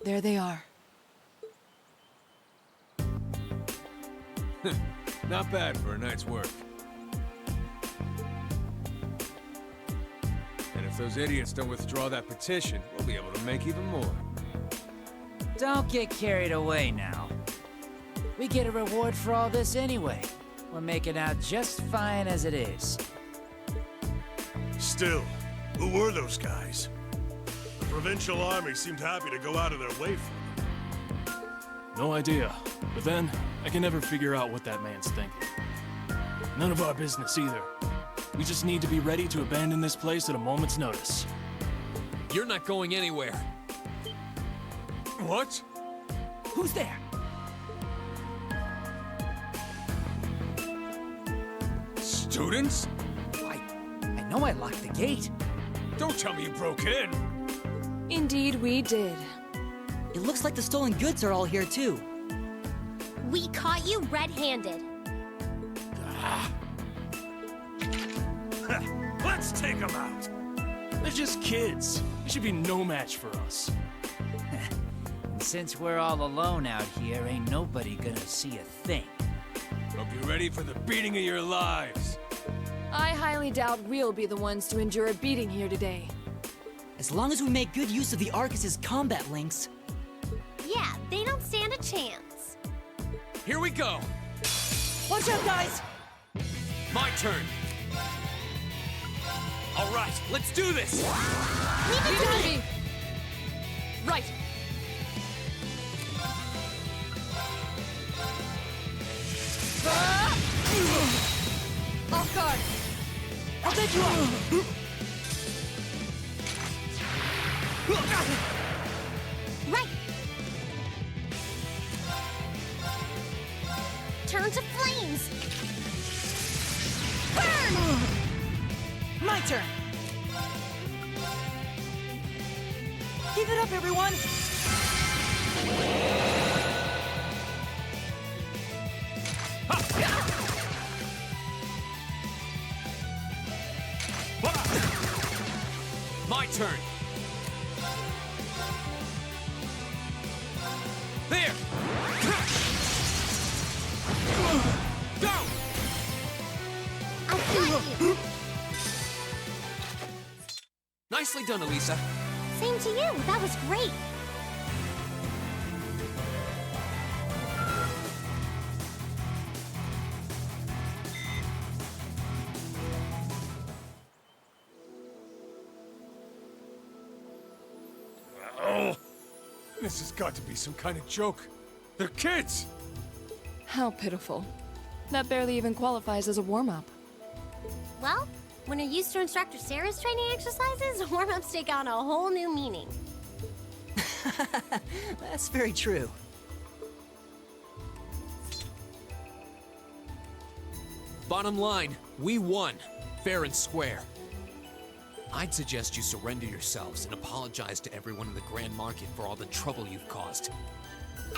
There they are. Not bad for a night's work. And if those idiots don't withdraw that petition, we'll be able to make even more. Don't get carried away now. We get a reward for all this anyway. We're making out just fine as it is. Still, who were those guys? The provincial army seemed happy to go out of their way for them. No idea. But then, I can never figure out what that man's thinking. None of our business either. We just need to be ready to abandon this place at a moment's notice. You're not going anywhere. What? Who's there? Students? I know I locked the gate. Don't tell me you broke in! Indeed, we did. It looks like the stolen goods are all here too. We caught you red-handed. Let's take them out! They're just kids. They should be no match for us. And since we're all alone out here, ain't nobody gonna see a thing. Hope you're ready for the beating of your lives. I highly doubt we'll be the ones to endure a beating here today. As long as we make good use of the Arcus's combat links. Yeah, they don't stand a chance. Here we go. Watch out, guys! My turn. All right, let's do this. Leave it to me! Right. Off guard. I'll take you out! Right! Turn to flames! Burn! My turn! Give it up, everyone! My turn. There. Go. I got you! Nicely done, Elisa. Same to you, that was great! Oh! This has got to be some kind of joke. They're kids! How pitiful. That barely even qualifies as a warm-up. Well, when you're used to Instructor Sarah's training exercises, warm-ups take on a whole new meaning. That's very true. Bottom line, we won. Fair and square. I'd suggest you surrender yourselves and apologize to everyone in the Grand Market for all the trouble you've caused.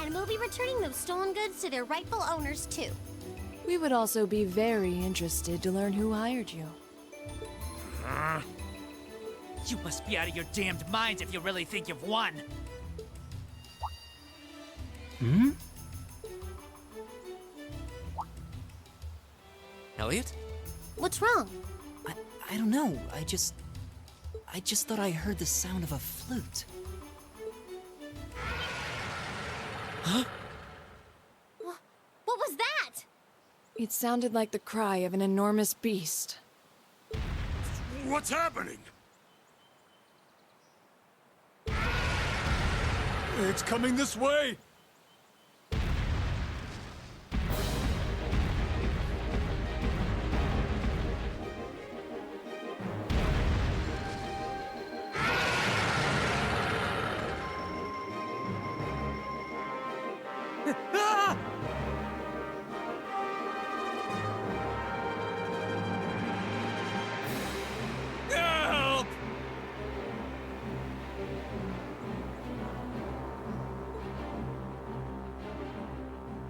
And we'll be returning those stolen goods to their rightful owners, too. We would also be very interested to learn who hired you. You must be out of your damned minds if you really think you've won. Hmm? Elliot? What's wrong? I don't know. I just thought I heard the sound of a flute. Huh? What was that? It sounded like the cry of an enormous beast. What's happening? It's coming this way! Help!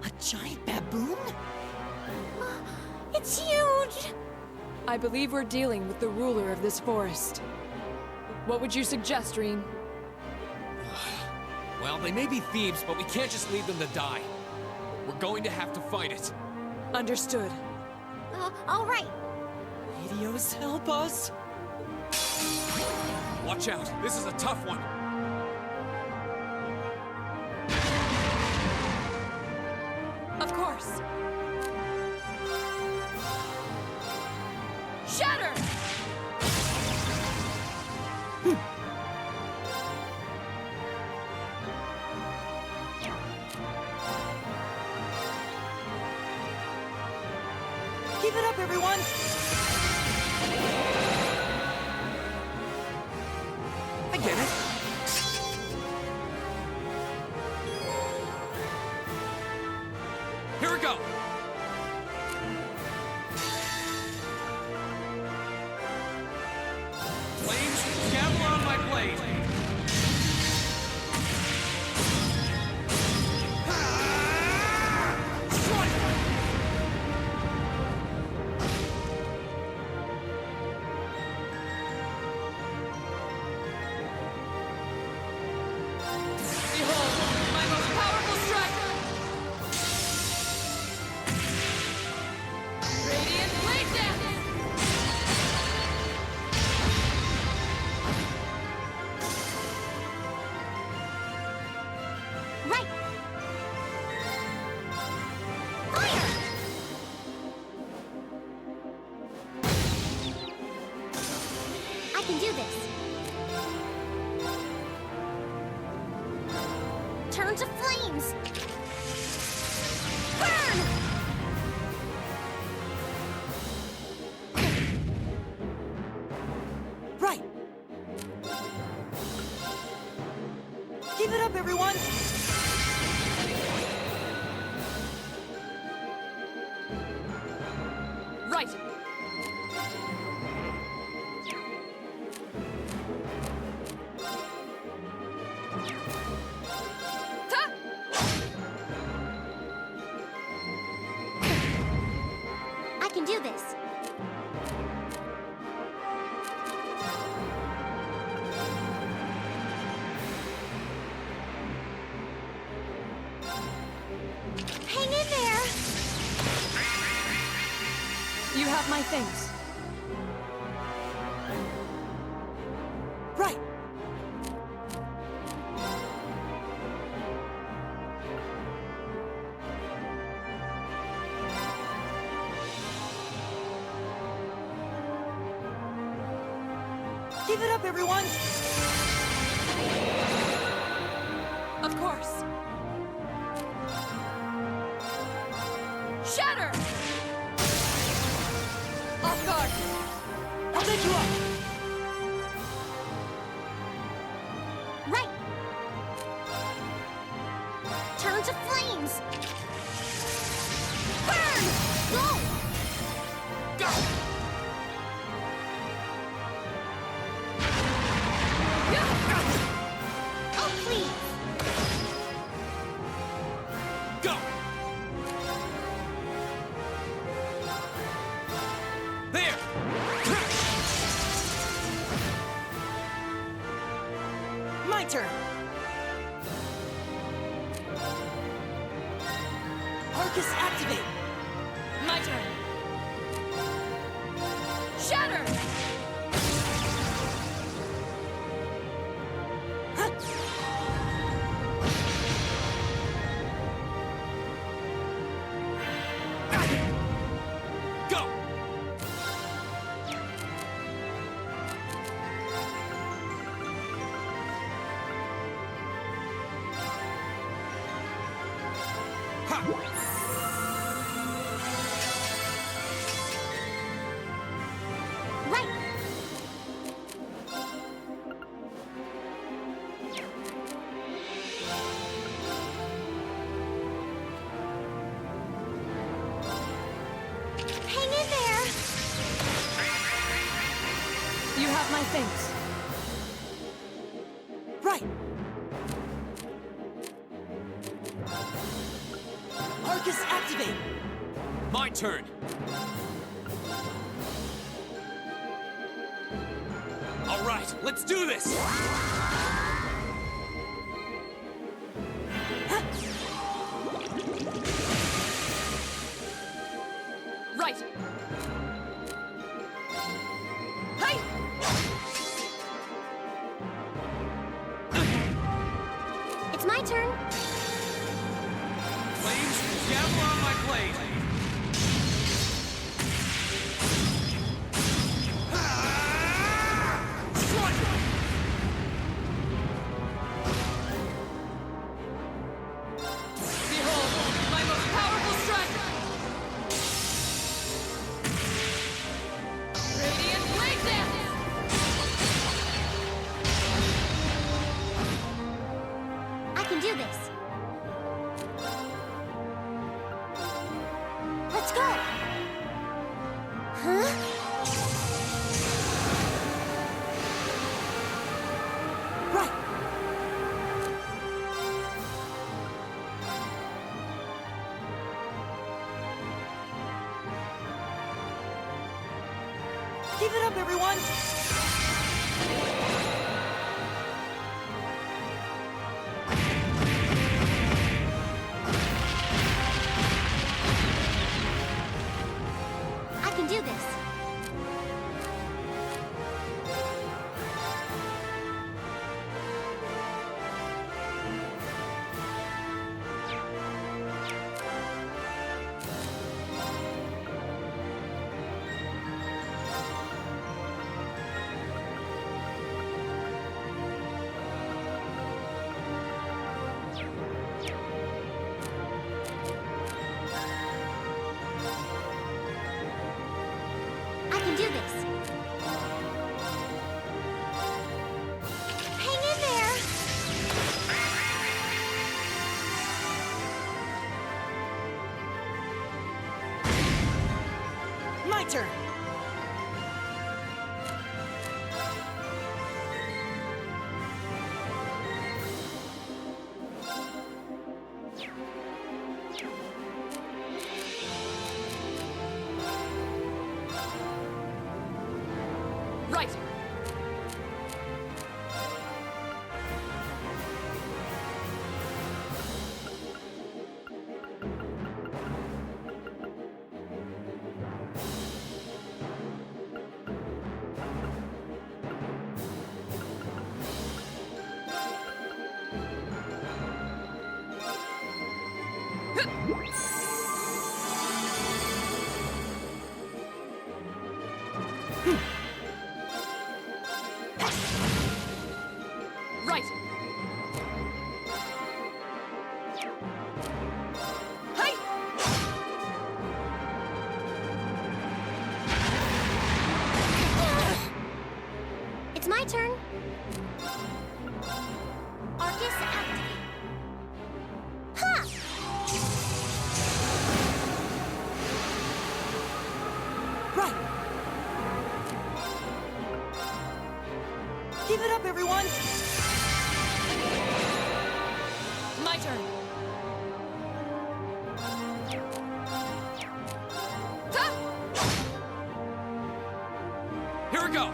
A giant baboon? It's huge! I believe we're dealing with the ruler of this forest. What would you suggest, Rean? Well, they may be thieves, but we can't just leave them to die. We're going to have to fight it. Understood. All right. Helios, help us! Watch out, this is a tough one. Of course. Shatter! Keep it up, everyone! I get it. Here we go. Flames, gather on my blade. Behold, my most powerful strike! Radiant Blade Dance! Right. Fire! I can do this. Turn to flames. Burn! Right! Keep it up, everyone! Right! Ta! I can do this. Hang in there. You have my things. Right! Keep it up, everyone! Of course. Shatter! Off guard! I'll take you up! Right. Turn to flames. Burn! Go! Go! Oh, please. Go! There! My turn! Arcus, activate! My turn. Shatter! Go! Right. Hang in there. You have my things. Right! Arcus, activate! My turn. All right, let's do this. Hey! It's my turn. Flames, gavel on my blade. Behold, my most powerful strike! Radiant Blade Dance! I can do this. Let's go. Huh? Right. Keep it up, everyone! I can do this. I can do this. Hang in there. My turn! Right! Right! Hey! It's my turn. Arcus activate. Ha! Right! Keep it up, everyone! My turn. Ha! Here we go.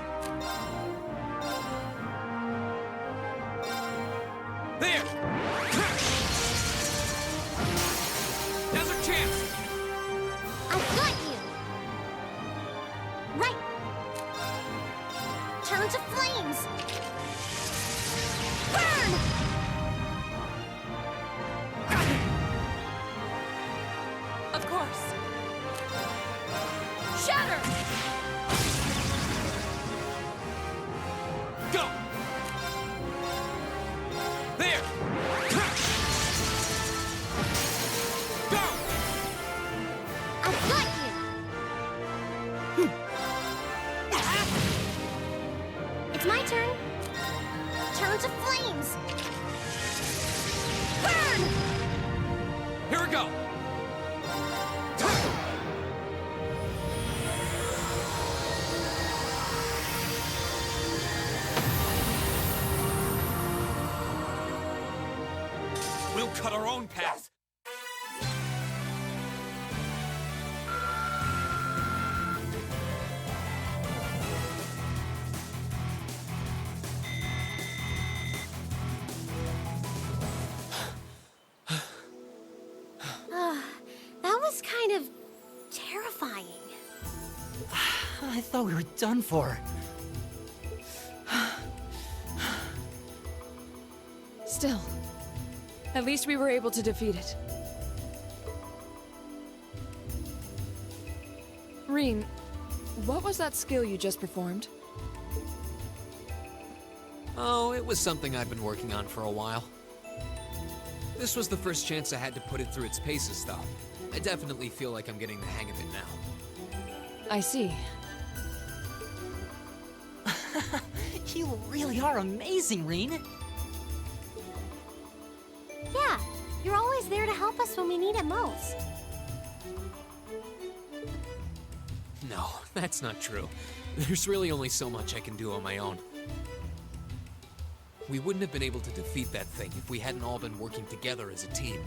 There. Now's our chance. I've got you. Right. Turn to flames. Burn! Of course. Shatter! Go. There. Go. I've got you. It's my turn. Turn to flames. Burn! Here we go. We'll cut our own path. That was kind of terrifying. I thought we were done for. Still, at least we were able to defeat it. Rean, what was that skill you just performed? Oh, it was something I've been working on for a while. This was the first chance I had to put it through its paces, though. I definitely feel like I'm getting the hang of it now. I see. You really are amazing, Rean. Yeah, you're always there to help us when we need it most. No, that's not true. There's really only so much I can do on my own. We wouldn't have been able to defeat that thing if we hadn't all been working together as a team.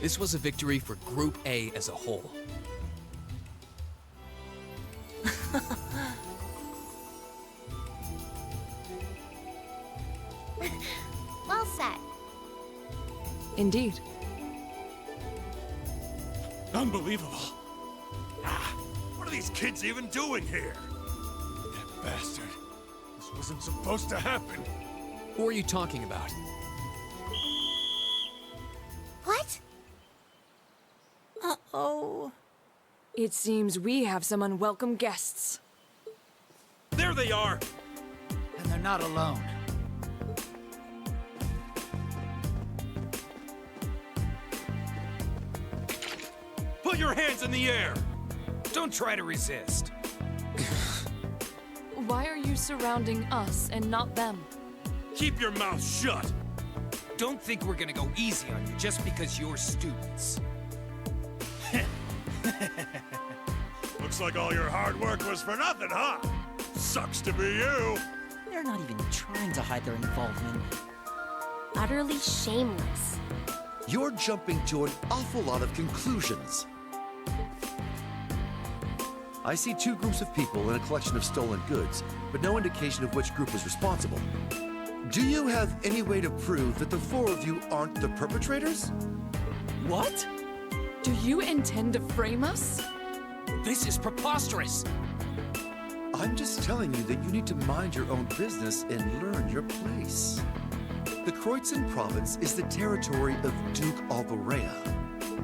This was a victory for Group A as a whole. Well said. Indeed. Unbelievable. What are these kids even doing here? That bastard. This wasn't supposed to happen. Who are you talking about? What? Uh-oh. It seems we have some unwelcome guests. There they are! And they're not alone. Put your hands in the air! Don't try to resist. Why are you surrounding us and not them? Keep your mouth shut! Don't think we're gonna go easy on you just because you're students. Looks like all your hard work was for nothing, huh? Sucks to be you! They're not even trying to hide their involvement. Utterly shameless. You're jumping to an awful lot of conclusions. I see two groups of people in a collection of stolen goods, but no indication of which group is responsible. Do you have any way to prove that the four of you aren't the perpetrators? What? Do you intend to frame us? This is preposterous. I'm just telling you that you need to mind your own business and learn your place. The Kroitzen province is the territory of Duke Alborea.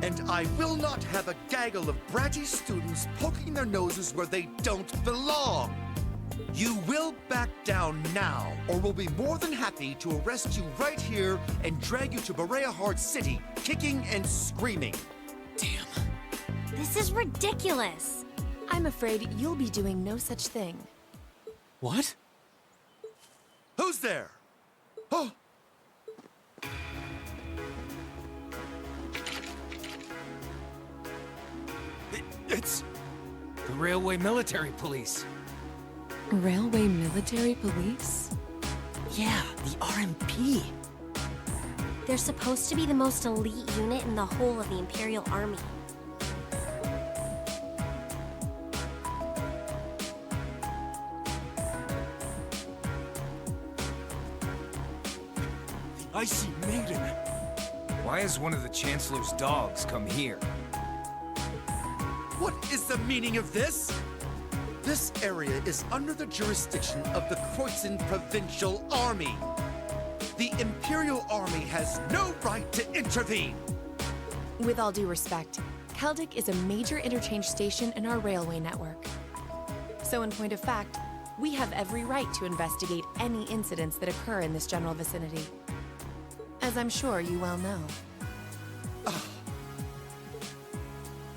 And I will not have a gaggle of bratty students poking their noses where they don't belong. You will back down now, or we'll be more than happy to arrest you right here and drag you to Berea City, kicking and screaming. Damn. This is ridiculous. I'm afraid you'll be doing no such thing. What? Who's there? Oh! It's the Railway Military Police. Railway Military Police? Yeah, the RMP. They're supposed to be the most elite unit in the whole of the Imperial Army. The Icy Maiden! Why has one of the Chancellor's dogs come here? What is the meaning of this? This area is under the jurisdiction of the Kroitzen Provincial Army. The Imperial Army has no right to intervene. With all due respect, Keldic is a major interchange station in our railway network. So in point of fact, we have every right to investigate any incidents that occur in this general vicinity. As I'm sure you well know.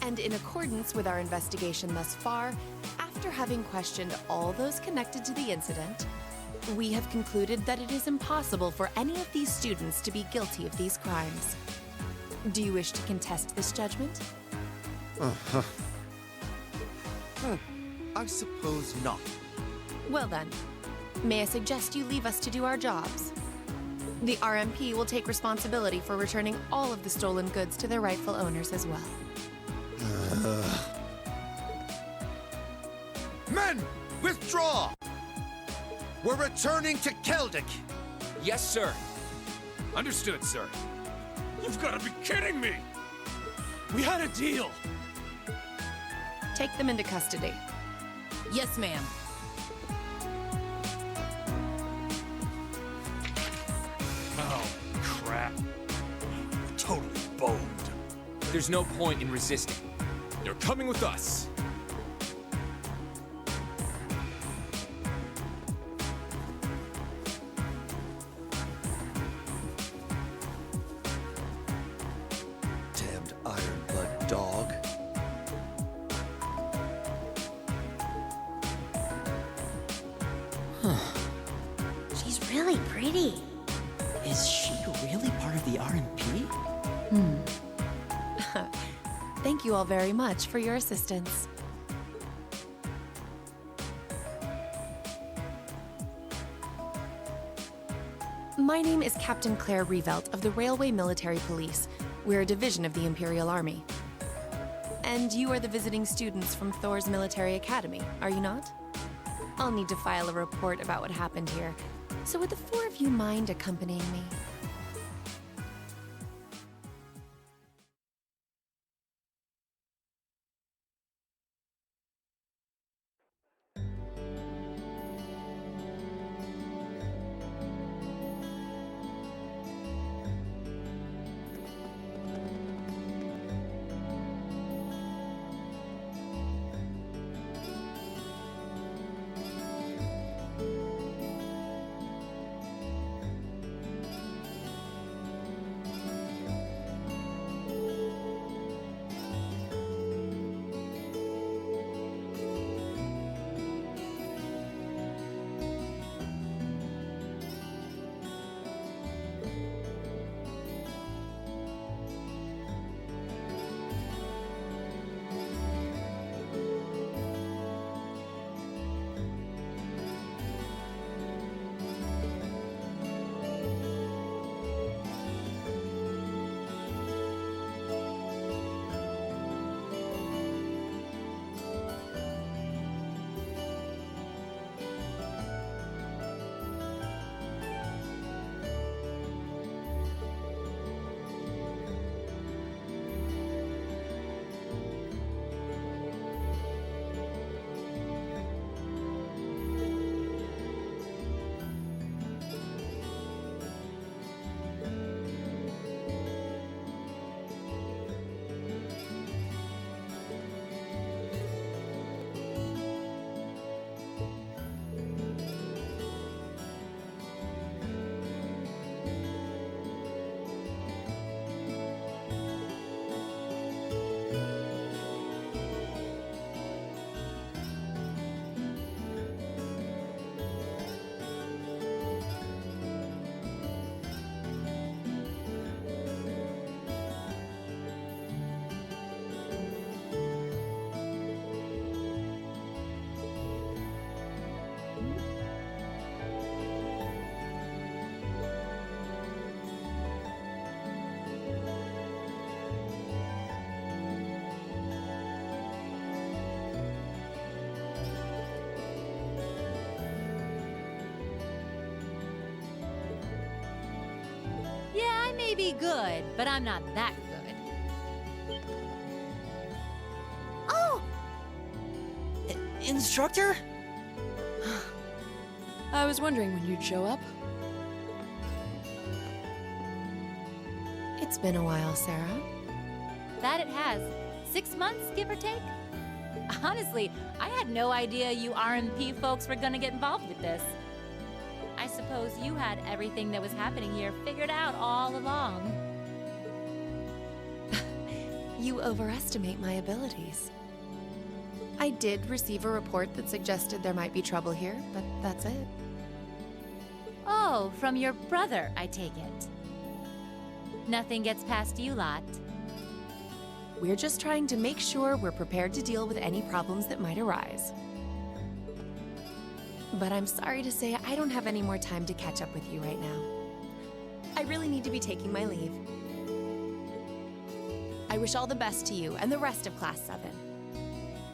And in accordance with our investigation thus far, after having questioned all those connected to the incident, we have concluded that it is impossible for any of these students to be guilty of these crimes. Do you wish to contest this judgment? I suppose not. Well then, may I suggest you leave us to do our jobs? The RMP will take responsibility for returning all of the stolen goods to their rightful owners as well. Men, withdraw! We're returning to Keldic. Yes, sir. Understood, sir. You've got to be kidding me! We had a deal! Take them into custody. Yes, ma'am. There's no point in resisting. You're coming with us. Damned Ironblood dog. She's really pretty. Is she really part of the RMP? Thank you all very much for your assistance. My name is Captain Claire Revelt of the Railway Military Police. We're a division of the Imperial Army. And you are the visiting students from Thor's Military Academy, are you not? I'll need to file a report about what happened here. So would the four of you mind accompanying me? Yeah, I may be good, but I'm not that good. Oh! Instructor? I was wondering when you'd show up. It's been a while, Sarah. That it has. 6 months, give or take? Honestly, I had no idea you RMP folks were gonna get involved with this. I suppose you had everything that was happening here figured out all along. You overestimate my abilities. I did receive a report that suggested there might be trouble here, but that's it. Oh, from your brother, I take it. Nothing gets past you lot. We're just trying to make sure we're prepared to deal with any problems that might arise. But I'm sorry to say I don't have any more time to catch up with you right now. I really need to be taking my leave. I wish all the best to you and the rest of Class 7.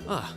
Ah.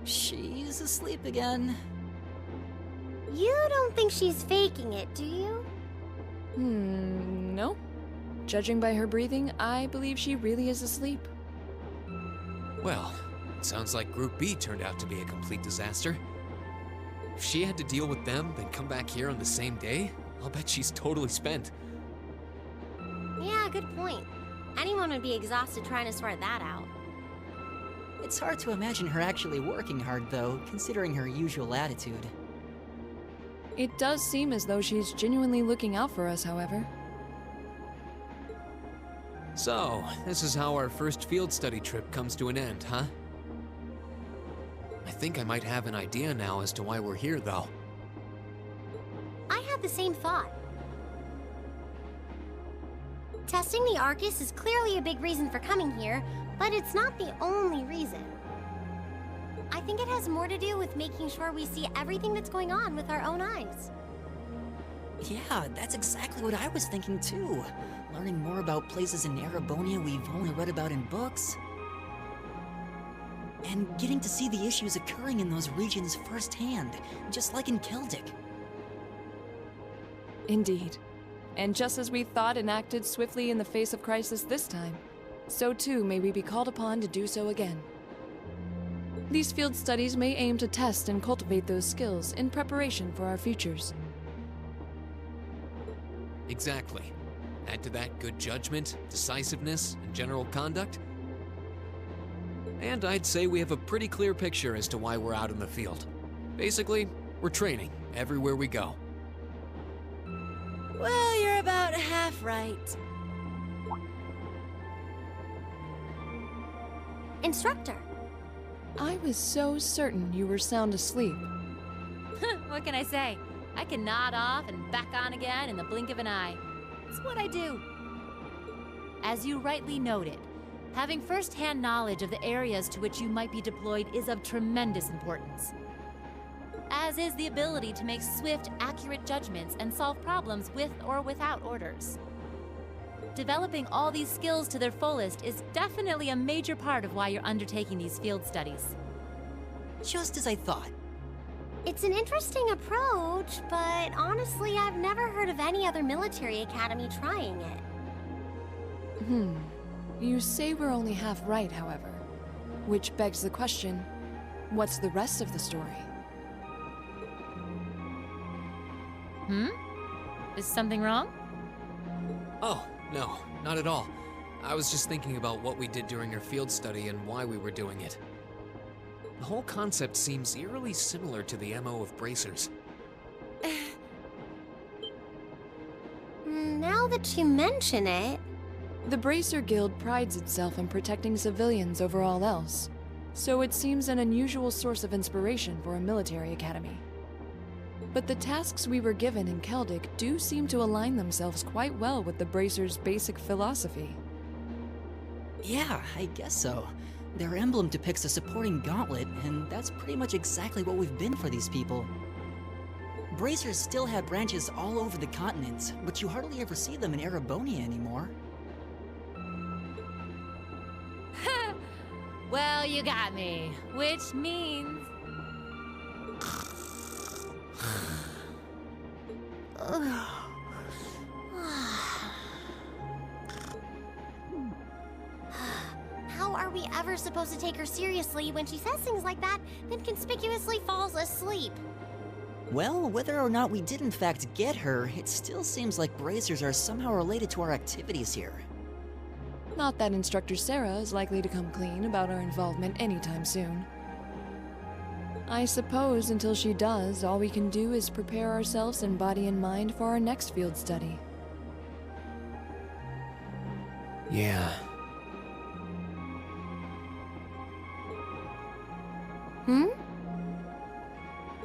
She's asleep again. You don't think she's faking it, do you? No. Judging by her breathing, I believe she really is asleep. Well, it sounds like Group B turned out to be a complete disaster. If she had to deal with them, then come back here on the same day, I'll bet she's totally spent. Yeah, good point. Anyone would be exhausted trying to sort that out. It's hard to imagine her actually working hard, though, considering her usual attitude. It does seem as though she's genuinely looking out for us, however. So, this is how our first field study trip comes to an end, huh? I think I might have an idea now as to why we're here, though. I had the same thought. Testing the Arcus is clearly a big reason for coming here, but it's not the only reason. I think it has more to do with making sure we see everything that's going on with our own eyes. Yeah, that's exactly what I was thinking too. Learning more about places in Erebonia we've only read about in books. And getting to see the issues occurring in those regions firsthand, just like in Keldic. Indeed. And just as we thought and acted swiftly in the face of crisis this time, so too may we be called upon to do so again. These field studies may aim to test and cultivate those skills in preparation for our futures. Exactly. Add to that good judgment, decisiveness, and general conduct. And I'd say we have a pretty clear picture as to why we're out in the field. Basically, we're training everywhere we go. Well, you're about half right. Instructor. I was so certain you were sound asleep. What can I say? I can nod off and back on again in the blink of an eye. It's what I do. As you rightly noted, having first-hand knowledge of the areas to which you might be deployed is of tremendous importance. As is the ability to make swift, accurate judgments and solve problems with or without orders. Developing all these skills to their fullest is definitely a major part of why you're undertaking these field studies. Just as I thought. It's an interesting approach, but honestly, I've never heard of any other military academy trying it. You say we're only half right, however. Which begs the question, what's the rest of the story? Is something wrong? Oh, no, not at all. I was just thinking about what we did during our field study and why we were doing it. The whole concept seems eerily similar to the MO of bracers. Now that you mention it... The Bracer Guild prides itself on protecting civilians over all else, so it seems an unusual source of inspiration for a military academy. But the tasks we were given in Keldic do seem to align themselves quite well with the Bracer's basic philosophy. Yeah, I guess so. Their emblem depicts a supporting gauntlet, and that's pretty much exactly what we've been for these people. Bracers still have branches all over the continent, but you hardly ever see them in Erebonia anymore. Well, you got me. Which means... How are we ever supposed to take her seriously when she says things like that, then conspicuously falls asleep? Well, whether or not we did in fact get her, it still seems like bracers are somehow related to our activities here. Not that Instructor Sarah is likely to come clean about our involvement anytime soon. I suppose until she does, all we can do is prepare ourselves in body and mind for our next field study. Yeah.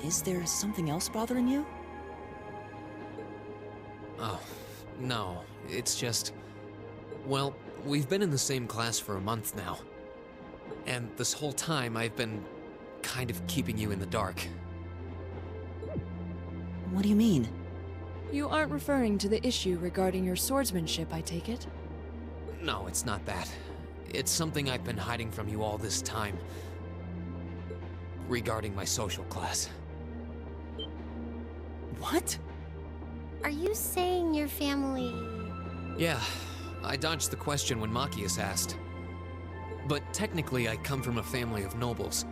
Is there something else bothering you? Oh, no. It's just... Well, we've been in the same class for a month now. And this whole time I've been kind of keeping you in the dark. What do you mean? You aren't referring to the issue regarding your swordsmanship, I take it? No, it's not that. It's something I've been hiding from you all this time. regarding my social class. What? Are you saying your family... Yeah, I dodged the question when Machias asked. But technically, I come from a family of nobles.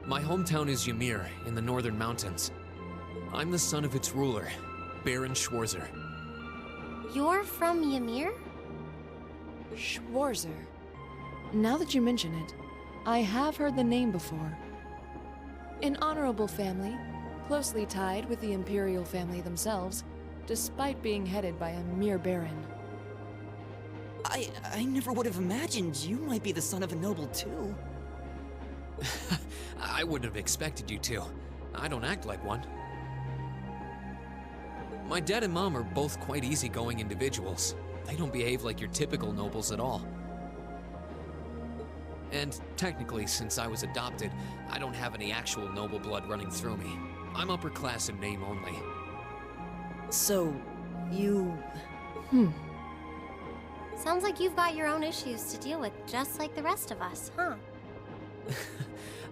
My hometown is Ymir, in the northern mountains. I'm the son of its ruler, Baron Schwarzer. You're from Ymir? Schwarzer. Now that you mention it, I have heard the name before. An honorable family, closely tied with the Imperial family themselves, despite being headed by a mere baron. I never would have imagined you might be the son of a noble too. I wouldn't have expected you to. I don't act like one. My dad and mom are both quite easygoing individuals. They don't behave like your typical nobles at all. And technically, since I was adopted, I don't have any actual noble blood running through me. I'm upper class in name only. So, you... Sounds like you've got your own issues to deal with, just like the rest of us, huh?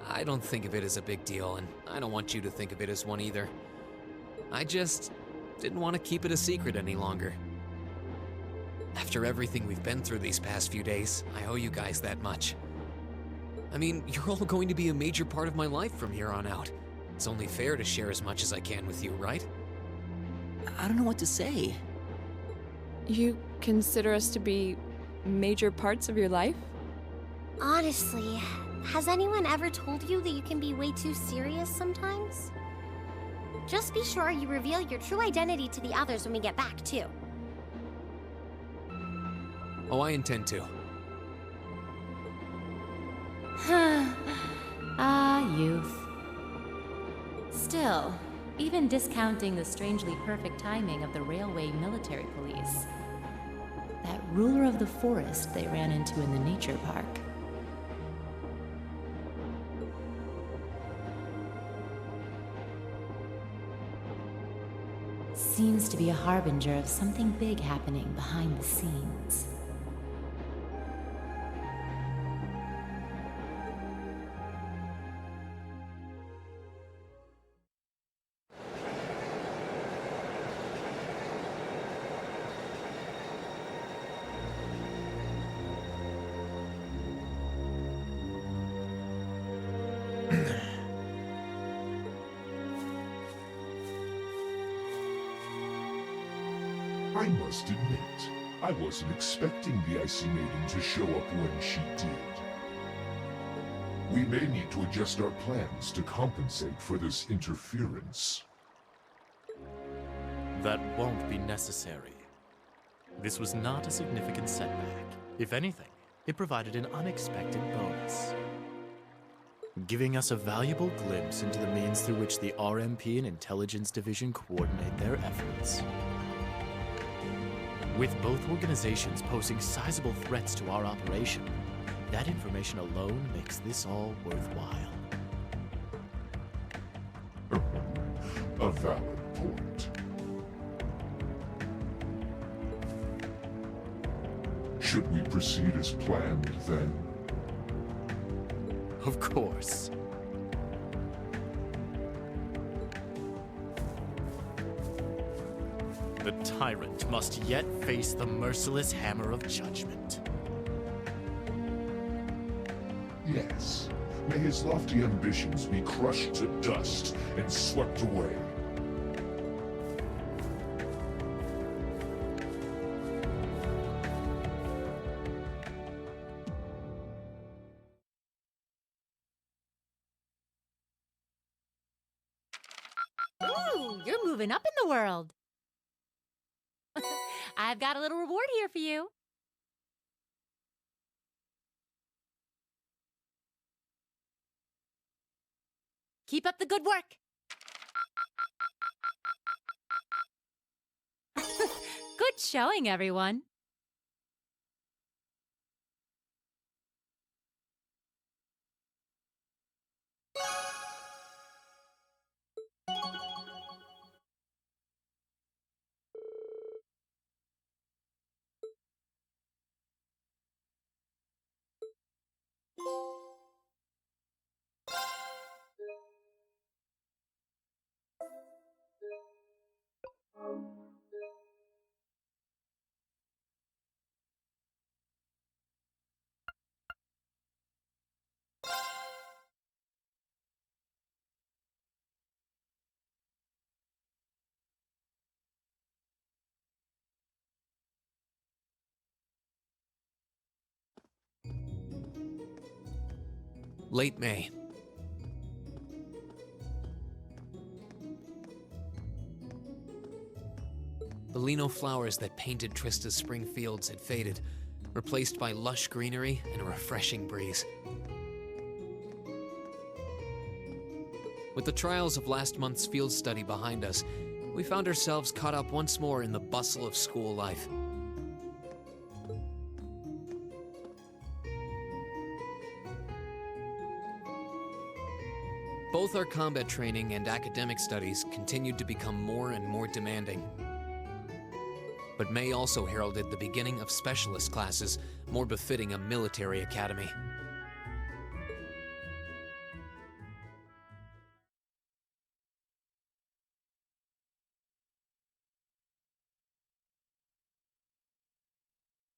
I don't think of it as a big deal, and I don't want you to think of it as one either. I just didn't want to keep it a secret any longer. After everything we've been through these past few days, I owe you guys that much. I mean, you're all going to be a major part of my life from here on out. It's only fair to share as much as I can with you, right? I don't know what to say. You consider us to be major parts of your life? Honestly, has anyone ever told you that you can be way too serious sometimes? Just be sure you reveal your true identity to the others when we get back, too. Oh, I intend to. Youth. Still, even discounting the strangely perfect timing of the railway military police, that ruler of the forest they ran into in the nature park. Seems to be a harbinger of something big happening behind the scenes. I must admit, I wasn't expecting the Icy Maiden to show up when she did. We may need to adjust our plans to compensate for this interference. That won't be necessary. This was not a significant setback. If anything, it provided an unexpected bonus, giving us a valuable glimpse into the means through which the RMP and Intelligence Division coordinate their efforts. With both organizations posing sizable threats to our operation, that information alone makes this all worthwhile. A valid point. Should we proceed as planned, then? Of course. The tyrant must yet face the merciless hammer of judgment. Yes. May his lofty ambitions be crushed to dust and swept away. Ooh, you're moving up in the world. I've got a little reward here for you. Keep up the good work. Good showing, everyone. Late May. The lino flowers that painted Trista's spring fields had faded, replaced by lush greenery and a refreshing breeze. With the trials of last month's field study behind us, we found ourselves caught up once more in the bustle of school life. Both our combat training and academic studies continued to become more and more demanding. But May also heralded the beginning of specialist classes more befitting a military academy.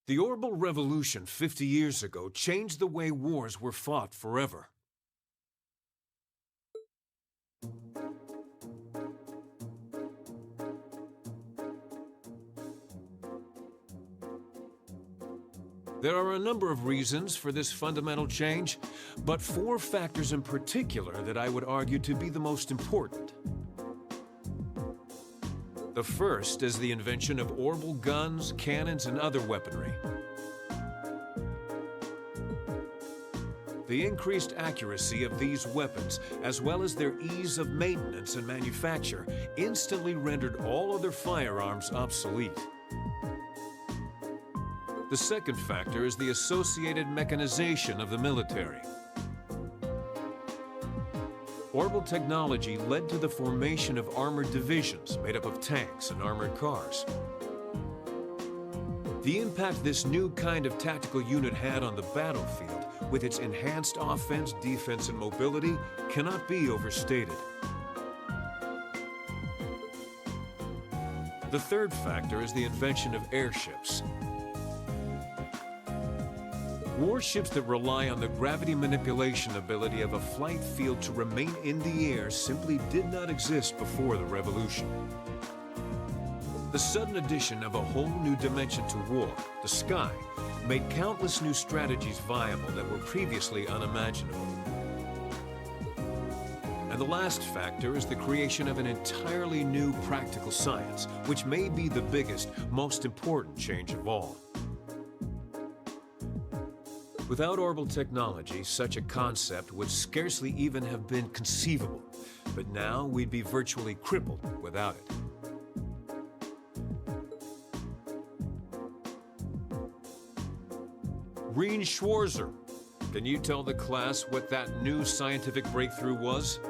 The Orbital Revolution 50 years ago changed the way wars were fought forever. There are a number of reasons for this fundamental change, but 4 factors in particular that I would argue to be the most important. The first is the invention of orbital guns, cannons, and other weaponry. The increased accuracy of these weapons, as well as their ease of maintenance and manufacture, instantly rendered all other firearms obsolete. The second factor is the associated mechanization of the military. Orbital technology led to the formation of armored divisions made up of tanks and armored cars. The impact this new kind of tactical unit had on the battlefield, with its enhanced offense, defense, and mobility, cannot be overstated. The third factor is the invention of airships. Warships that rely on the gravity manipulation ability of a flight field to remain in the air simply did not exist before the revolution. The sudden addition of a whole new dimension to war, the sky, made countless new strategies viable that were previously unimaginable. And the last factor is the creation of an entirely new practical science, which may be the biggest, most important change of all. Without orbital technology, such a concept would scarcely even have been conceivable, but now we'd be virtually crippled without it. Reen Schwarzer, can you tell the class what that new scientific breakthrough was?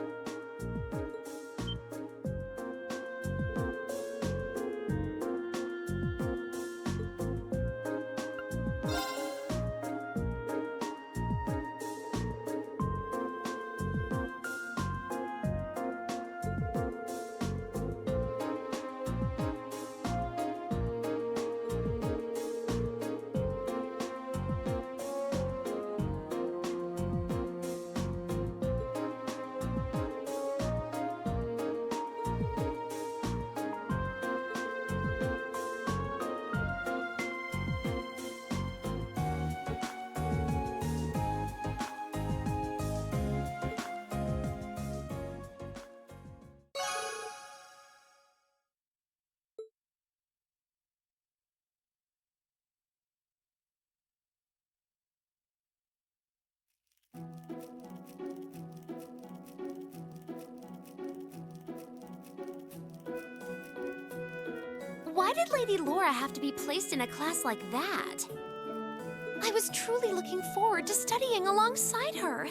Why did Lady Laura have to be placed in a class like that? I was truly looking forward to studying alongside her.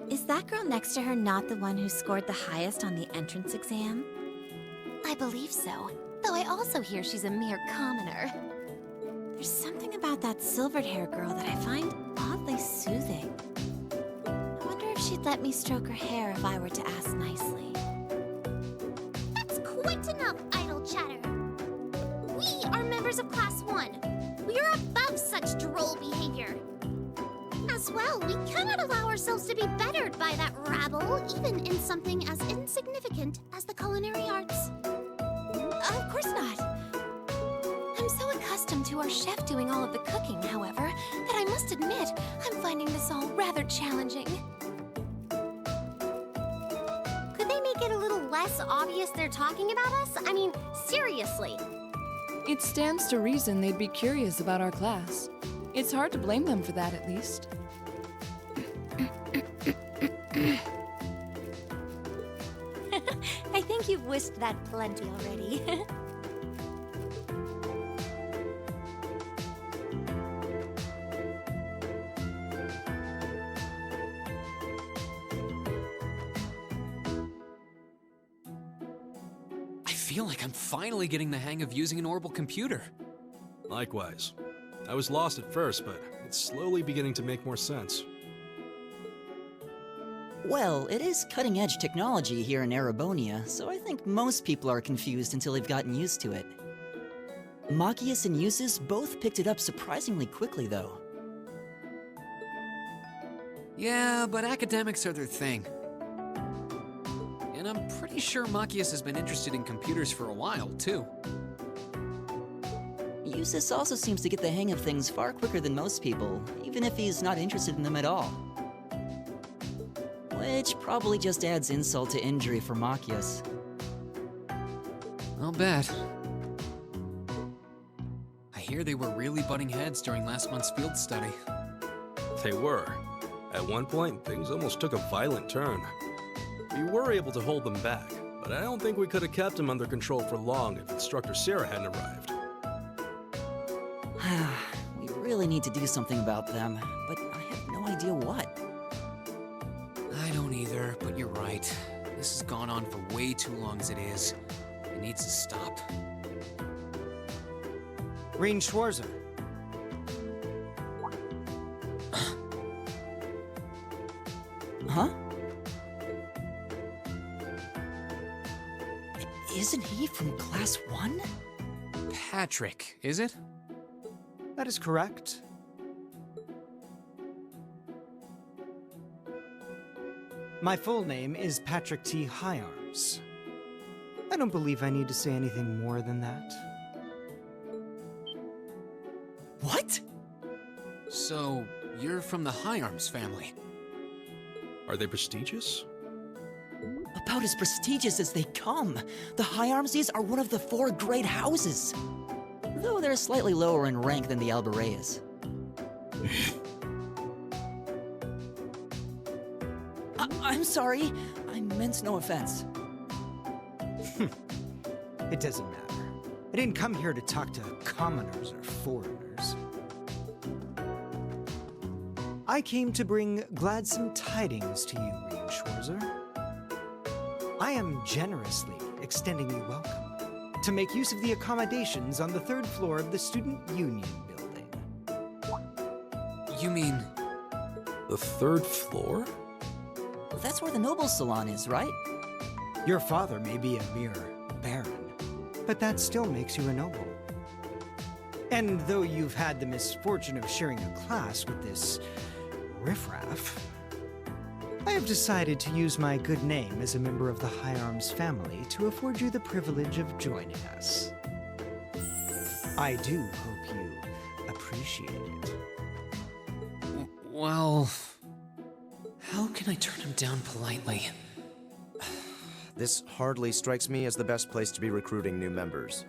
Is that girl next to her not the one who scored the highest on the entrance exam? I believe so, though I also hear she's a mere commoner. There's something about that silvered-haired girl that I find oddly soothing. I wonder if she'd let me stroke her hair if I were to ask nicely. That's quite enough, idle members of Class 1. We are above such droll behavior. As well, we cannot allow ourselves to be bettered by that rabble, even in something as insignificant as the culinary arts. Of course not. I'm so accustomed to our chef doing all of the cooking, however, that I must admit I'm finding this all rather challenging. Could they make it a little less obvious they're talking about us? I mean, seriously. It stands to reason they'd be curious about our class. It's hard to blame them for that, at least. I think you've wished that plenty already. I feel like I'm finally getting the hang of using an orbital computer. Likewise. I was lost at first, but it's slowly beginning to make more sense. Well, it is cutting-edge technology here in Erebonia, so I think most people are confused until they've gotten used to it. Machias and Eustace both picked it up surprisingly quickly, though. Yeah, but academics are their thing. And I'm pretty sure Machias has been interested in computers for a while, too. Eustace also seems to get the hang of things far quicker than most people, even if he's not interested in them at all. Which probably just adds insult to injury for Machias. I'll bet. I hear they were really butting heads during last month's field study. They were. At one point, things almost took a violent turn. We were able to hold them back, but I don't think we could have kept them under control for long if Instructor Sarah hadn't arrived. We really need to do something about them, but I have no idea what. I don't either, but you're right. This has gone on for way too long as it is. It needs to stop. Rean Schwarzer. Huh? Isn't he from Class 1? Patrick, is it? That is correct. My full name is Patrick T. Hyarms. I don't believe I need to say anything more than that. What? So, you're from the Hyarms family? Are they prestigious? About as prestigious as they come. The Hyarmses are one of the 4 great houses. Though they're slightly lower in rank than the Albareas. I'm sorry. I meant no offense. It doesn't matter. I didn't come here to talk to commoners or foreigners. I came to bring gladsome tidings to you, Rean Schwarzer. I am generously extending you welcome to make use of the accommodations on the 3rd floor of the Student Union building. You mean... The 3rd floor? That's where the Nobles Salon is, right? Your father may be a mere baron, but that still makes you a noble. And though you've had the misfortune of sharing a class with this riffraff, I have decided to use my good name as a member of the Hyarms family to afford you the privilege of joining us. I do hope you appreciate it. Well... how can I turn him down politely? This hardly strikes me as the best place to be recruiting new members.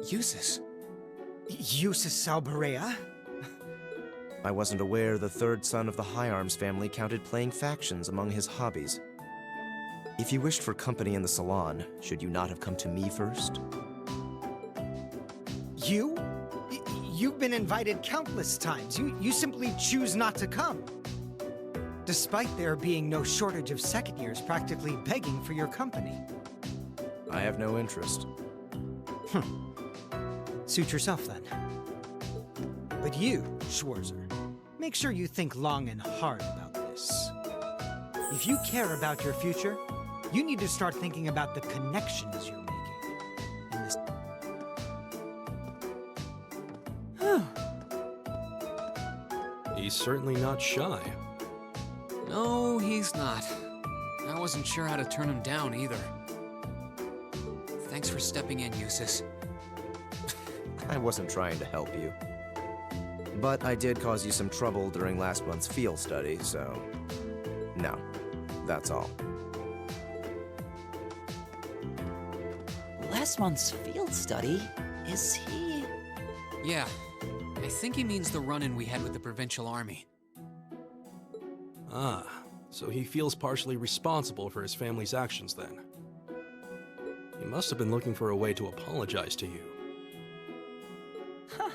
Eustace. Eustace Albarea? I wasn't aware the 3rd son of the Hyarms family counted playing factions among his hobbies. If you wished for company in the salon, should you not have come to me first? You? You've been invited countless times. You simply choose not to come. Despite there being no shortage of second years practically begging for your company. I have no interest. Suit yourself then. But you, Schwarzer, make sure you think long and hard about this. If you care about your future, You need to start thinking about the connections you're making. And this... He's certainly not shy. No, he's not. I wasn't sure how to turn him down either. Thanks for stepping in, Eustace. I wasn't trying to help you. But I did cause you some trouble during last month's field study, so... No, that's all. Last month's field study? Is he... Yeah, I think he means the run-in we had with the Provincial Army. Ah, so he feels partially responsible for his family's actions then. He must have been looking for a way to apologize to you. Huh,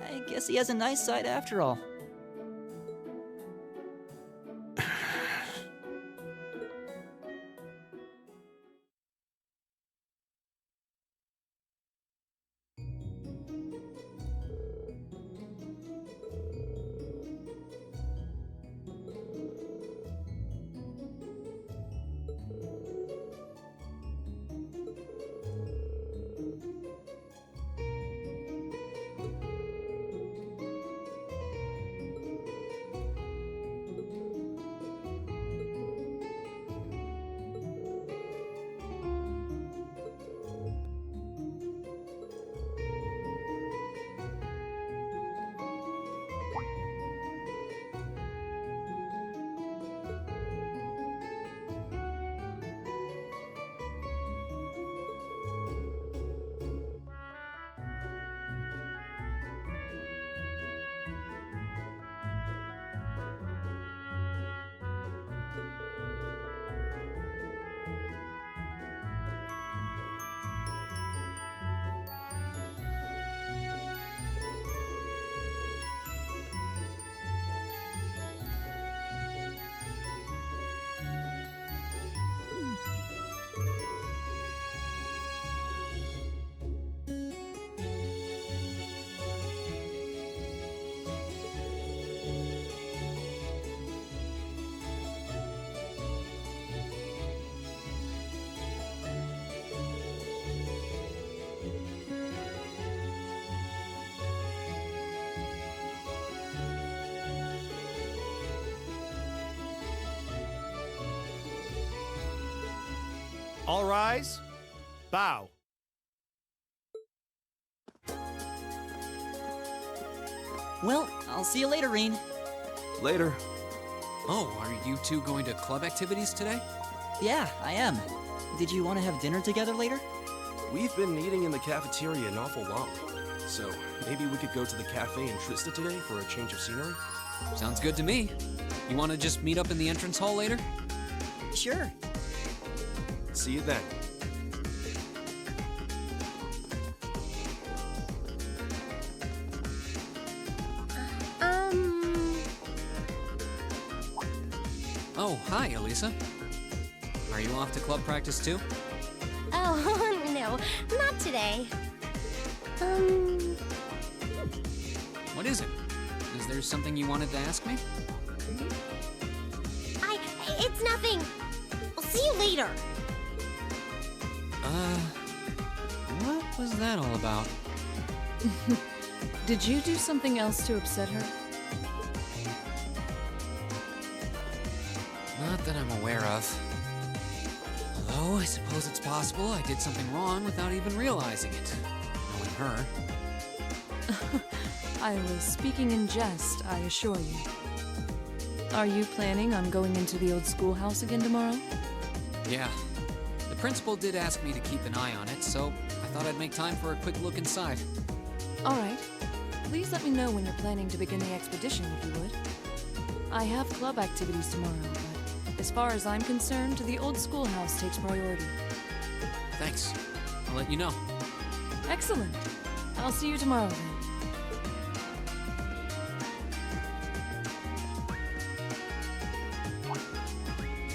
I guess he has a nice side after all. All rise. Bow. Well, I'll see you later, Reen. Later. Oh, are you two going to club activities today? Yeah, I am. Did you want to have dinner together later? We've been eating in the cafeteria an awful long, so maybe we could go to the cafe in Trista today for a change of scenery? Sounds good to me. You want to just meet up in the entrance hall later? Sure. See you then. Oh, hi, Elisa. Are you off to club practice too? Oh, no, not today. What is it? Is there something you wanted to ask me? It's nothing. I'll see you later. What was that all about? Did you do something else to upset her? Not that I'm aware of. Although, I suppose it's possible I did something wrong without even realizing it. Knowing her. I was speaking in jest, I assure you. Are you planning on going into the old schoolhouse again tomorrow? Yeah. The principal did ask me to keep an eye on it, so I thought I'd make time for a quick look inside. All right. Please let me know when you're planning to begin the expedition, if you would. I have club activities tomorrow, but as far as I'm concerned, the old schoolhouse takes priority. Thanks. I'll let you know. Excellent. I'll see you tomorrow then.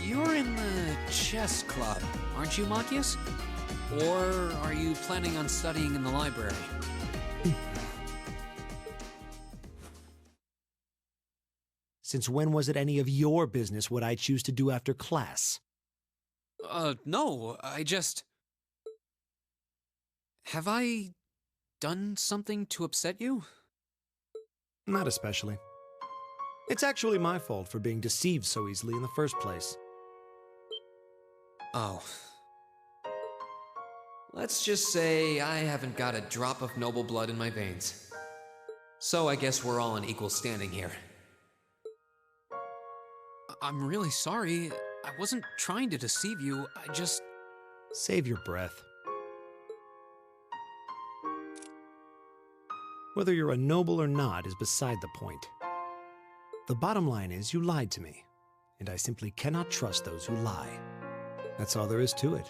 You're in the chess club, aren't you, Machias? Or are you planning on studying in the library? Since when was it any of your business what I choose to do after class? No, I just... Have I done something to upset you? Not especially. It's actually my fault for being deceived so easily in the first place. Oh. Let's just say I haven't got a drop of noble blood in my veins. So I guess we're all in equal standing here. I'm really sorry. I wasn't trying to deceive you. I just... Save your breath. Whether you're a noble or not is beside the point. The bottom line is you lied to me, and I simply cannot trust those who lie. That's all there is to it.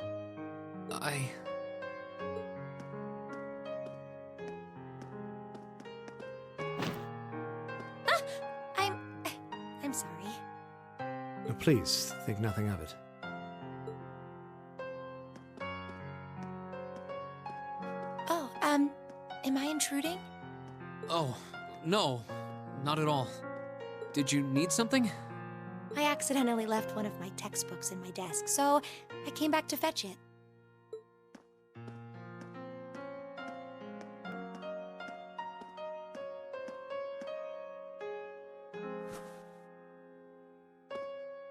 I'm sorry. Please, think nothing of it. Oh, am I intruding? Oh, no. Not at all. Did you need something? I accidentally left one of my textbooks in my desk, so I came back to fetch it.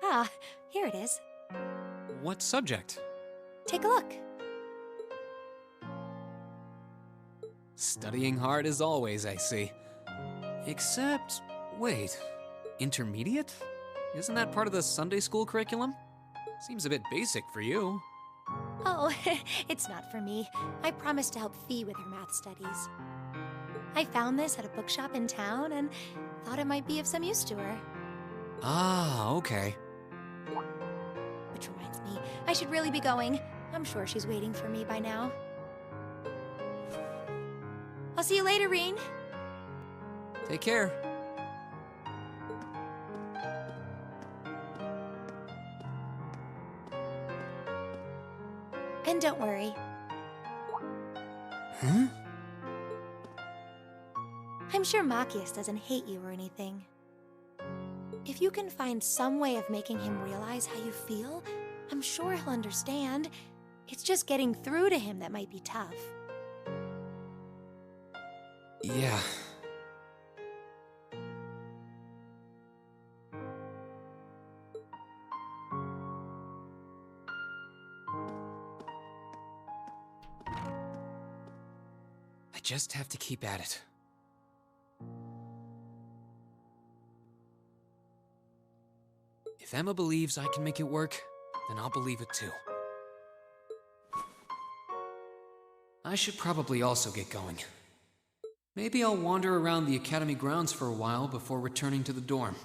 Ah, here it is. What subject? Take a look. Studying hard as always, I see. Except, wait, intermediate? Isn't that part of the Sunday school curriculum? Seems a bit basic for you. Oh, it's not for me. I promised to help Fee with her math studies. I found this at a bookshop in town and thought it might be of some use to her. Ah, okay. Which reminds me, I should really be going. I'm sure she's waiting for me by now. I'll see you later, Reen. Take care. And don't worry. Huh? I'm sure Machias doesn't hate you or anything. If you can find some way of making him realize how you feel, I'm sure he'll understand. It's just getting through to him that might be tough. Yeah. I just have to keep at it. If Emma believes I can make it work, then I'll believe it too. I should probably also get going. Maybe I'll wander around the academy grounds for a while before returning to the dorm.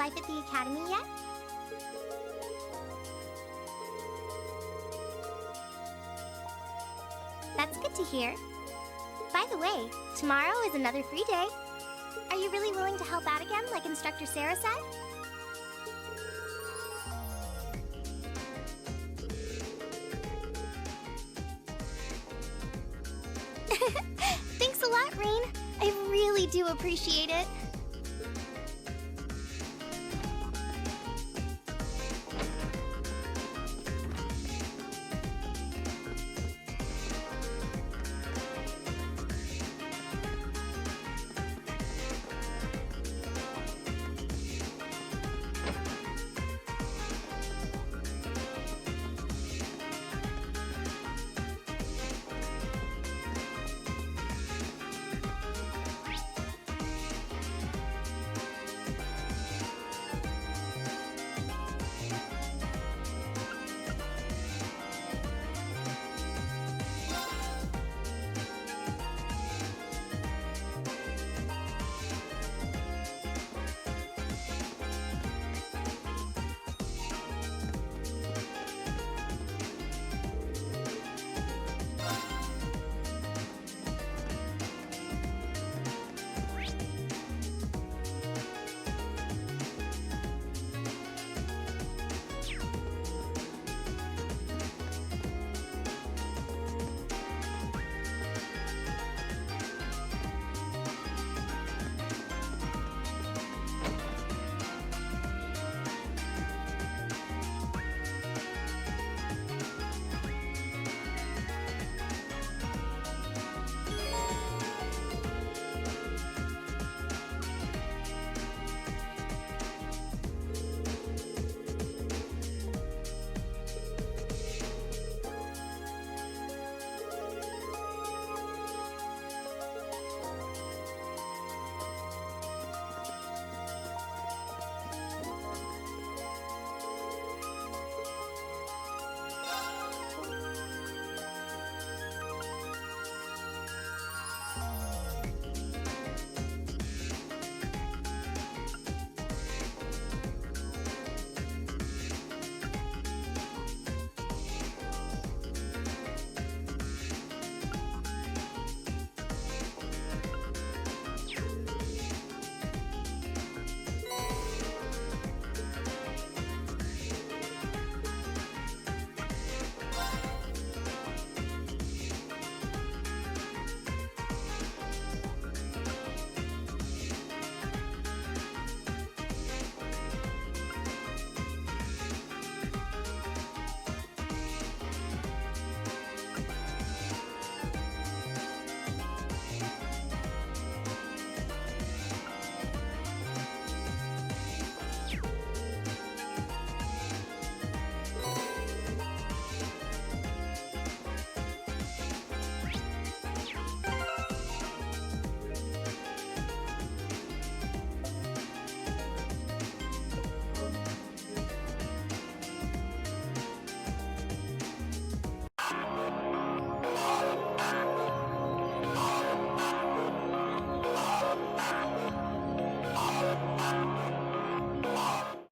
life at the academy yet? That's good to hear. By the way, tomorrow is another free day. Are you really willing to help out again, like Instructor Sarah said? Thanks a lot, Rain. I really do appreciate it.